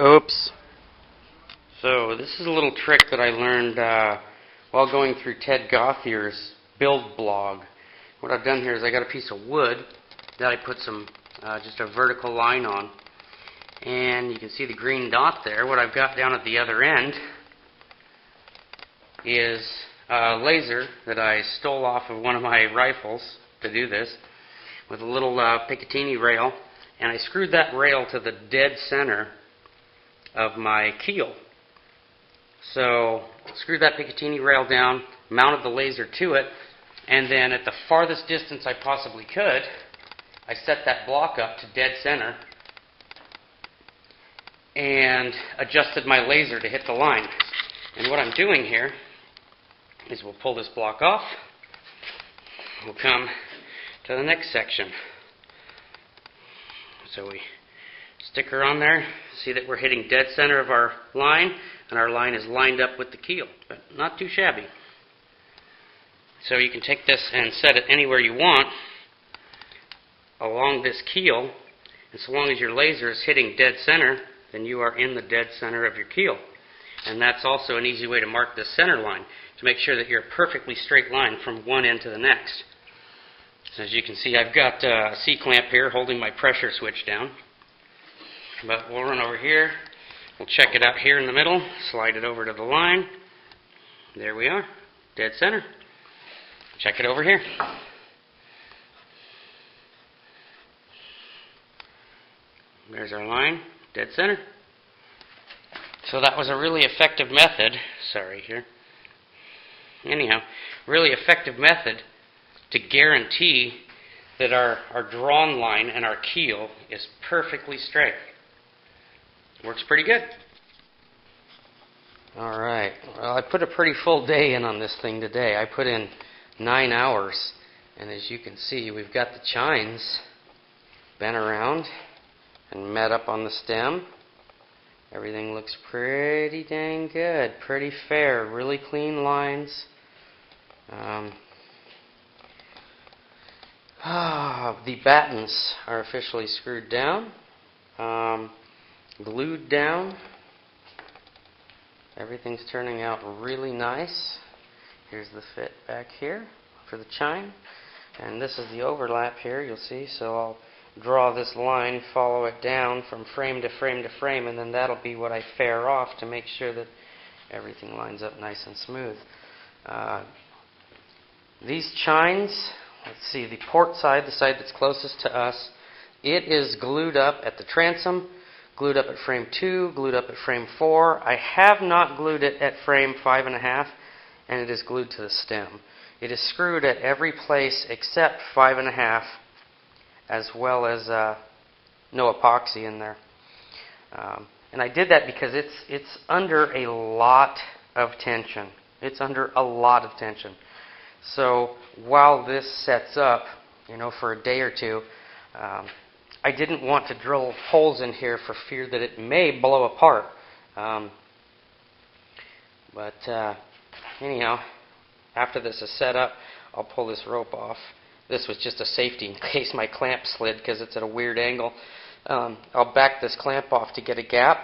Oops. So this is a little trick that I learned while going through Ted Gauthier's build blog. What I've done here is I got a piece of wood that I put some just a vertical line on, and you can see the green dot there. What I've got down at the other end is a laser that I stole off of one of my rifles to do this with a little Picatinny rail, and I screwed that rail to the dead center of my keel. So screwed that Picatinny rail down, mounted the laser to it, and then at the farthest distance I possibly could, I set that block up to dead center and adjusted my laser to hit the line. And what I'm doing here is we'll pull this block off, we'll come to the next section. So we stick her on there, see that we're hitting dead center of our line, and our line is lined up with the keel, but not too shabby. So you can take this and set it anywhere you want along this keel, and so long as your laser is hitting dead center, then you are in the dead center of your keel. And that's also an easy way to mark the center line, to make sure that you're a perfectly straight line from one end to the next. So as you can see, I've got a C-clamp here holding my pressure switch down. But we'll run over here, we'll check it out here in the middle, slide it over to the line. There we are, dead center. Check it over here. There's our line, dead center. So that was a really effective method, anyhow, really effective method to guarantee that our drawn line and our keel is perfectly straight. Works pretty good. Alright, well, I put a pretty full day in on this thing today. I put in 9 hours, and as you can see, we've got the chines bent around and met up on the stem. Everything looks pretty dang good, pretty fair, really clean lines. The battens are officially screwed down, glued down. Everything's turning out really nice. Here's the fit back here for the chine, and this is the overlap here, you'll see. So I'll draw this line, follow it down from frame to frame to frame, and then that'll be what I fair off to make sure that everything lines up nice and smooth. These chines, let's see, the port side, the side that's closest to us, it is glued up at the transom, glued up at frame 2, glued up at frame 4. I have not glued it at frame 5.5, and it is glued to the stem. It is screwed at every place except 5.5, as well as no epoxy in there. And I did that because it's under a lot of tension. It's under a lot of tension. So while this sets up, for a day or two, I didn't want to drill holes in here for fear that it may blow apart. Anyhow, after this is set up, I'll pull this rope off. This was just a safety in case my clamp slid because it's at a weird angle. I'll back this clamp off to get a gap.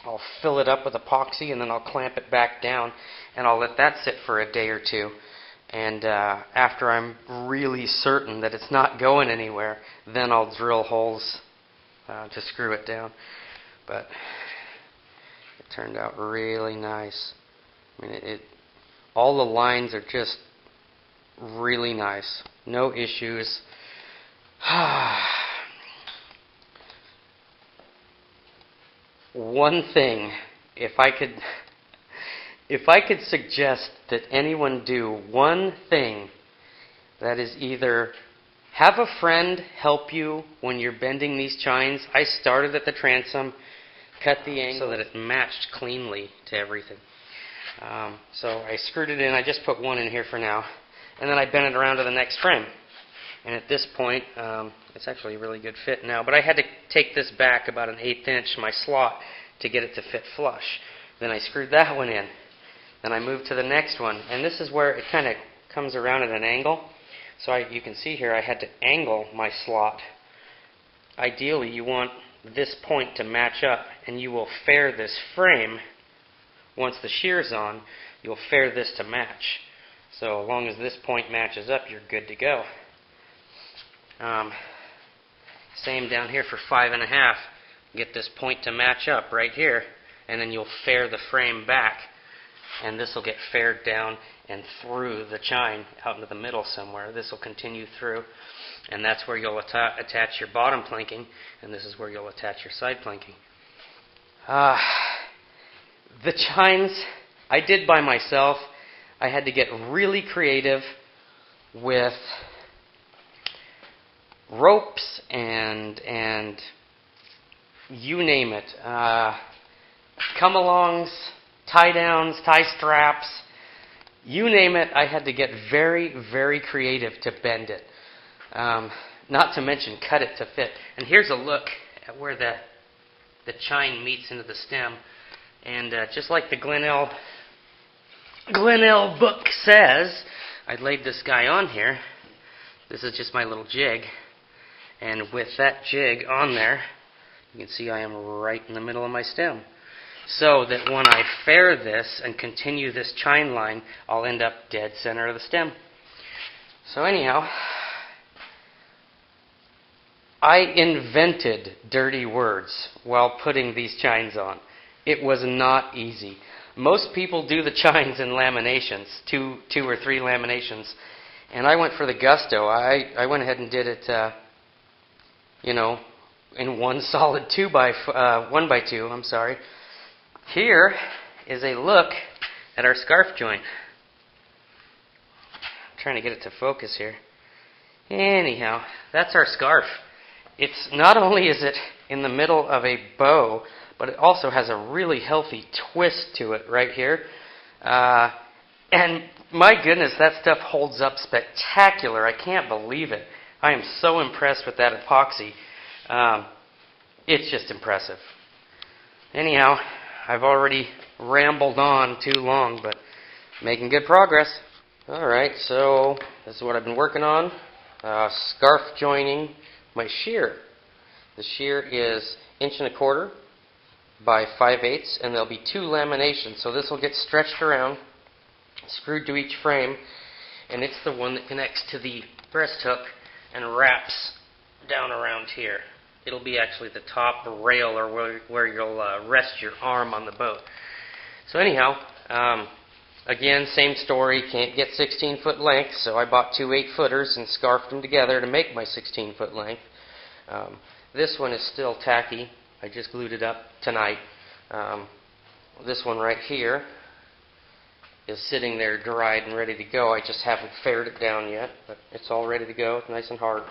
I'll fill it up with epoxy, and then I'll clamp it back down, and I'll let that sit for a day or two. And after I'm really certain that it's not going anywhere, then I'll drill holes to screw it down. But it turned out really nice. I mean, all the lines are just really nice. No issues. One thing, if I could suggest that anyone do one thing, that is either have a friend help you when you're bending these chines. I started at the transom, cut the angle so that it matched cleanly to everything. So I screwed it in. I just put one in here for now. And then I bent it around to the next frame. And at this point, it's actually a really good fit now. But I had to take this back about 1/8 inch, my slot, to get it to fit flush. Then I screwed that one in. Then I moved to the next one. And this is where it kind of comes around at an angle. So you can see here I had to angle my slot. Ideally, you want this point to match up, and you will fair this frame. Once the shear's on, you'll fair this to match. So as long as this point matches up, you're good to go. Same down here for 5.5. Get this point to match up right here, and then you'll fair the frame back, and this will get faired down and through the chine out into the middle somewhere. This will continue through, and that's where you'll attach your bottom planking, and this is where you'll attach your side planking. The chines I did by myself. I had to get really creative with ropes and you name it. Come-alongs, tie-downs, tie straps, you name it. I had to get very, very creative to bend it. Not to mention cut it to fit. And here's a look at where the chine meets into the stem. And just like the Glen L book says, I laid this guy on here. This is just my little jig. And with that jig on there, you can see I am right in the middle of my stem. So that when I fair this and continue this chine line, I'll end up dead center of the stem. So anyhow, I invented dirty words while putting these chines on. It was not easy. Most people do the chines in laminations, two or three laminations, and I went for the gusto. I went ahead and did it, in one solid 1x2. I'm sorry. Here is a look at our scarf joint. I'm trying to get it to focus here. Anyhow, that's our scarf. It's not only is it in the middle of a bow, but it also has a really healthy twist to it right here. And my goodness, that stuff holds up spectacular. I can't believe it. I am so impressed with that epoxy. It's just impressive. Anyhow, I've already rambled on too long, but making good progress. Alright, so this is what I've been working on. Scarf joining my shear. The shear is 1.25 inches by 5/8, and there'll be 2 laminations. So this will get stretched around, screwed to each frame, and it's the one that connects to the breast hook and wraps down around here. It'll be actually the top rail, or where you'll rest your arm on the boat. So anyhow, again, same story. Can't get 16-foot length, so I bought 2 8-footers and scarfed them together to make my 16-foot length. This one is still tacky. I just glued it up tonight. This one right here is sitting there dried and ready to go. I just haven't faired it down yet, but it's all ready to go. It's nice and hard.